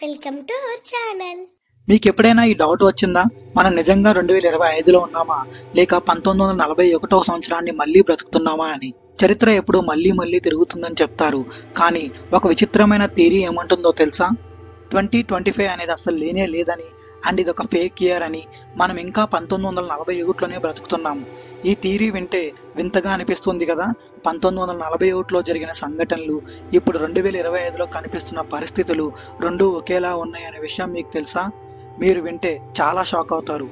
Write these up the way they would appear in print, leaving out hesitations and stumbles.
Welcome to our channel. మీకు ఎప్పుడైనా ఈ డౌట్ వచ్చిందా? మనం నిజంగా 2025లో ఉన్నామా, లేక 1941వ సంవత్సరాన్ని మళ్ళీ బ్రతుకుతున్నామా అని? చరిత్ర ఎప్పుడు మళ్ళీ మళ్ళీ తిరుగుతుందని చెప్తారు, కానీ ఒక విచిత్రమైన థియరీ ఏమంటుందో తెలుసా? 2025 అనేది అసలు లేనే లేదని, అండ్ ఇది ఒక ఫేక్ ఇయర్ అని, మనం ఇంకా 1941లోనే బ్రతుకుతున్నాం. ఈ థియరీ వింటే వింతగా అనిపిస్తుంది కదా. 1941లో జరిగిన సంఘటనలు, ఇప్పుడు 2025లో కనిపిస్తున్న పరిస్థితులు రెండూ ఒకేలా ఉన్నాయనే విషయం మీకు తెలుసా? మీరు వింటే చాలా షాక్ అవుతారు.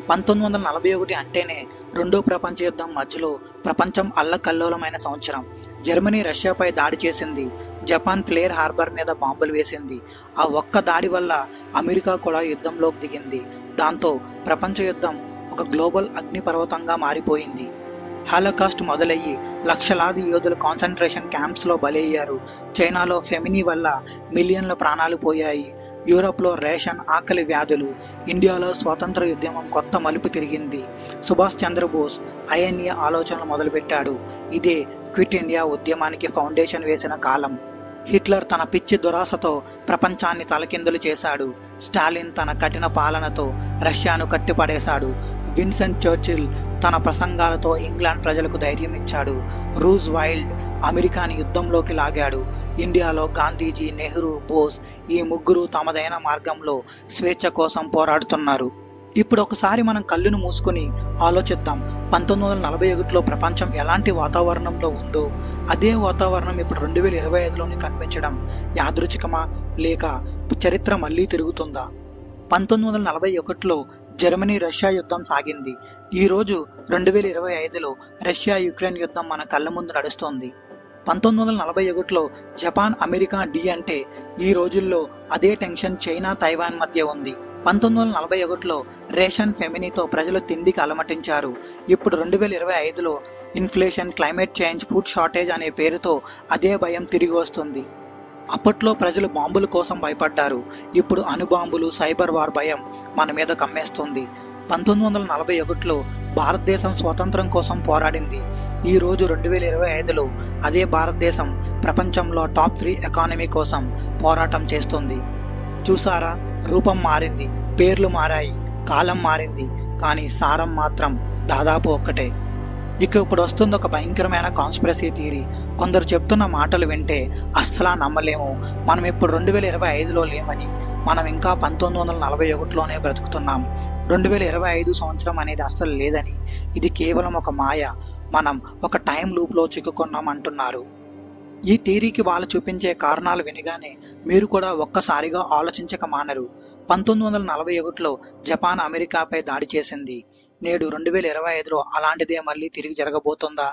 1941 అంటేనే రెండో ప్రపంచ యుద్ధం మధ్యలో ప్రపంచం అల్లకల్లోలమైన సంవత్సరం. జర్మనీ రష్యాపై దాడి చేసింది, జపాన్ ప్లేర్ హార్బర్ మీద బాంబులు వేసింది. ఆ ఒక్క దాడి వల్ల అమెరికా కూడా యుద్ధంలోకి దిగింది. దాంతో ప్రపంచ యుద్ధం ఒక గ్లోబల్ అగ్నిపర్వతంగా మారిపోయింది. హాలోకాస్ట్ మొదలయ్యి లక్షలాది యోధులు కాన్సంట్రేషన్ క్యాంప్స్లో బలయ్యారు. చైనాలో ఫెమిని వల్ల మిలియన్ల ప్రాణాలు పోయాయి. యూరోప్లో రేషన్, ఆకలి వ్యాధులు. ఇండియాలో స్వాతంత్ర ఉద్యమం కొత్త మలుపు తిరిగింది. సుభాష్ చంద్రబోస్ అయన్య ఆలోచనలు మొదలుపెట్టాడు. ఇదే క్విట్ ఇండియా ఉద్యమానికి ఫౌండేషన్ వేసిన కాలం. హిట్లర్ తన పిచ్చి దురాశతో ప్రపంచాన్ని తలకిందులు చేశాడు. స్టాలిన్ తన కఠిన పాలనతో రష్యాను కట్టిపడేశాడు. విన్సెంట్ చర్చిల్ తన ప్రసంగాలతో ఇంగ్లాండ్ ప్రజలకు ధైర్యం ఇచ్చాడు. రూజ్ వైల్డ్ అమెరికాని యుద్ధంలోకి లాగాడు. ఇండియాలో గాంధీజీ, నెహ్రూ, బోస్ ఈ ముగ్గురు తమదైన మార్గంలో స్వేచ్ఛ కోసం పోరాడుతున్నారు. ఇప్పుడు ఒకసారి మనం కళ్ళును మూసుకుని ఆలోచిద్దాం. 1941లో ప్రపంచం ఎలాంటి వాతావరణంలో ఉందో అదే వాతావరణం ఇప్పుడు 2025లోనే కనిపించడం యాదృచ్ఛికమా, లేక చరిత్ర మళ్ళీ తిరుగుతుందా? 1941లో జర్మనీ రష్యా యుద్ధం సాగింది. ఈరోజు 2025లో రష్యా యుక్రెయిన్ యుద్ధం మన కళ్ళ ముందు నడుస్తోంది. 1941లో జపాన్ అమెరికా డి అంటే ఈ రోజుల్లో అదే టెన్షన్ చైనా తైవాన్ మధ్య ఉంది. 1941లో రేషన్, ఫెమినితో ప్రజలు తిండికి అలమటించారు. ఇప్పుడు 2025లో inflation, climate change, food shortage అనే పేరుతో అదే భయం తిరిగి వస్తుంది. అప్పట్లో ప్రజలు బాంబుల కోసం భయపడ్డారు. ఇప్పుడు అణుబాంబులు, సైబర్ వార్ భయం మన మీద కమ్మేస్తుంది. 1941లో భారతదేశం స్వాతంత్రం కోసం పోరాడింది. ఈ రోజు 2025లో అదే భారతదేశం ప్రపంచంలో టాప్ 3 ఎకానమీ కోసం పోరాటం చేస్తుంది. చూసారా, రూపం మారింది, పేర్లు మారాయి, కాలం మారింది, కానీ సారం మాత్రం దాదాపు ఒక్కటే. ఇక ఇప్పుడు వస్తుంది ఒక భయంకరమైన కాన్స్పిరసీ థియరీ. కొందరు చెప్తున్న మాటలు వింటే అస్సలా నమ్మలేము. మనం ఇప్పుడు 2025లో లేమని, మనం ఇంకా 1941లోనే బ్రతుకుతున్నాం. 2025 సంవత్సరం అనేది అస్సలు లేదని, ఇది కేవలం ఒక మాయ, మనం ఒక టైం లూప్లో చిక్కుకున్నాం అంటున్నారు. ఈ థియరీకి వాళ్ళు చూపించే కారణాలు వినగానే మీరు కూడా ఒక్కసారిగా ఆలోచించక మానరు. 1941లో జపాన్ అమెరికాపై దాడి చేసింది. నేడు 2025లో అలాంటిదే మళ్ళీ తిరిగి జరగబోతుందా?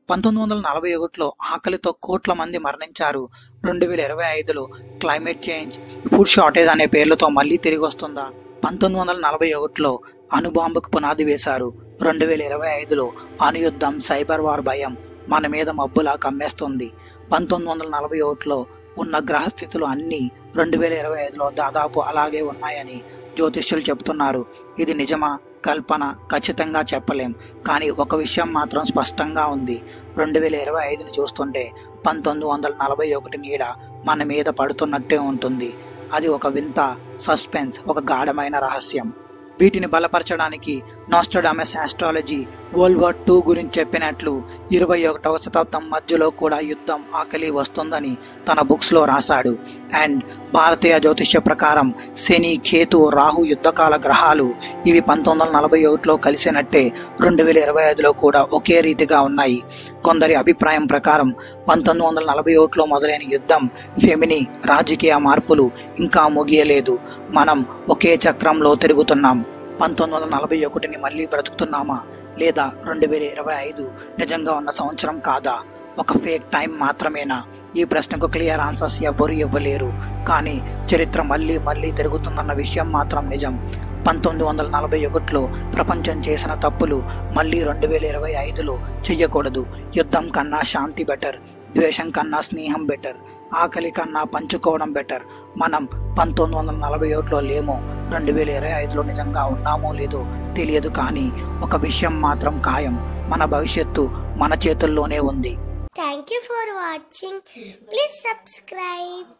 1941లో ఆకలితో కోట్ల మంది మరణించారు. 2025లో క్లైమేట్ చేంజ్, ఫుడ్ షార్టేజ్ అనే పేర్లతో మళ్ళీ తిరిగి వస్తుందా? 1941లో అణుబాంబుకు పునాది వేశారు. 2025లో అణుయుద్ధం, సైబర్ వార్ భయం మన మీద మబ్బులా కమ్మేస్తుంది. 1941లో ఉన్న గ్రహస్థితులు అన్నీ 2025లో దాదాపు అలాగే ఉన్నాయని జ్యోతిష్యులు చెబుతున్నారు. ఇది నిజమా, కల్పన ఖచ్చితంగా చెప్పలేం. కానీ ఒక విషయం మాత్రం స్పష్టంగా ఉంది. 2025ని చూస్తుంటే 1941 నీడ మన మీద పడుతున్నట్టే ఉంటుంది. అది ఒక వింత సస్పెన్స్, ఒక గాఢమైన రహస్యం. వీటిని బలపరచడానికి నాస్ట్రాడమస్ ఆస్ట్రాలజీ వరల్డ్ వార్ 2 గురించి చెప్పినట్లు 21వ శతాబ్దం మధ్యలో కూడా యుద్ధం, ఆకలి వస్తుందని తన బుక్స్లో రాశాడు. అండ్ భారతీయ జ్యోతిష్య ప్రకారం శని, కేతు, రాహు యుద్ధకాల గ్రహాలు. ఇవి 1941లో కలిసినట్టే 2025లో కూడా ఒకే రీతిగా ఉన్నాయి. కొందరి అభిప్రాయం ప్రకారం 1941లో మొదలైన యుద్ధం, ఫెమిని, రాజకీయ మార్పులు ఇంకా ముగియలేదు. మనం ఒకే చక్రంలో తిరుగుతున్నాం. 1941ని మళ్ళీ బ్రతుకుతున్నామా, లేదా 2025 నిజంగా ఉన్న సంవత్సరం కాదా? ఒక ఫేక్ టైం మాత్రమేనా? ఈ ప్రశ్నకు క్లియర్ ఆన్సర్స్ ఎవ్వరూ ఇవ్వలేరు. కానీ చరిత్ర మళ్ళీ మళ్ళీ తిరుగుతుందన్న విషయం మాత్రం నిజం. 1941లో ప్రపంచం చేసిన తప్పులు మళ్ళీ 2025లో చెయ్యకూడదు. యుద్ధం కన్నా శాంతి బెటర్, ద్వేషం కన్నా స్నేహం బెటర్, ఆకలి కన్నా పంచుకోవడం బెటర్. మనం 1941లో లేమో, 2025లో నిజంగా ఉన్నామో లేదో తెలియదు, కానీ ఒక విషయం మాత్రం ఖాయం, మన భవిష్యత్తు మన చేతుల్లోనే ఉంది. Thank you for watching. Please subscribe.